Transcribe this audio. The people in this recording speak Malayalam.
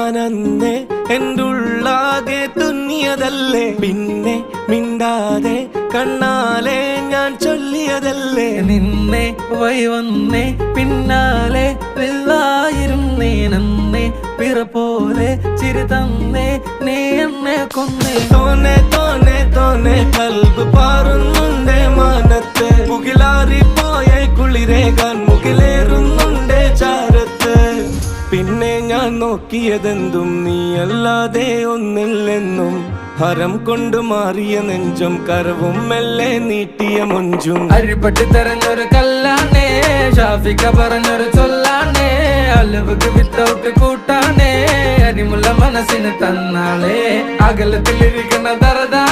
ഞാനന്നേ എൻ്റെ ഉള്ളാകെ തുന്നിയതല്ലേ, പിന്നെ മിണ്ടാതെ കണ്ണാലെ ഞാൻ ചൊല്ലിയതല്ലേ. നിന്നെ വന്നേ പിന്നാലെ വെള്ളായിരുന്നേ നന്നേ പിറ പോലെ ചിരി തന്നേ നീ എന്നെ കൊന്നേ. തോനെ തോനെ തോനെ കൽബ് പാറുന്നുണ്ട് മാനത്ത്, മുകിലാറിപ്പോയ കുളിരേകാൻ മുകിലേറുന്നുണ്ട് ചാരത്ത്. പിന്നെ ഞാൻ നോക്കിയതെന്തും നീയല്ലാതെ ഒന്നില്ലെന്നും, ഹരം കൊണ്ട് മാറിയ നെഞ്ചും കരവും മെല്ലെ നീട്ടിയ മൊഞ്ചും. അരിപ്പട്ടി തെരഞ്ഞൊരു കല്ലാണേ, ഷാഫിക്ക പറഞ്ഞൊരു ചൊല്ലാണേ, അലവുക്ക് വിത്തൗട്ട് കൂട്ടാണേ, അരിമുള്ള മനസ്സിന് തന്നാളേ, അകലത്തിലിരിക്കുന്ന ദറദാ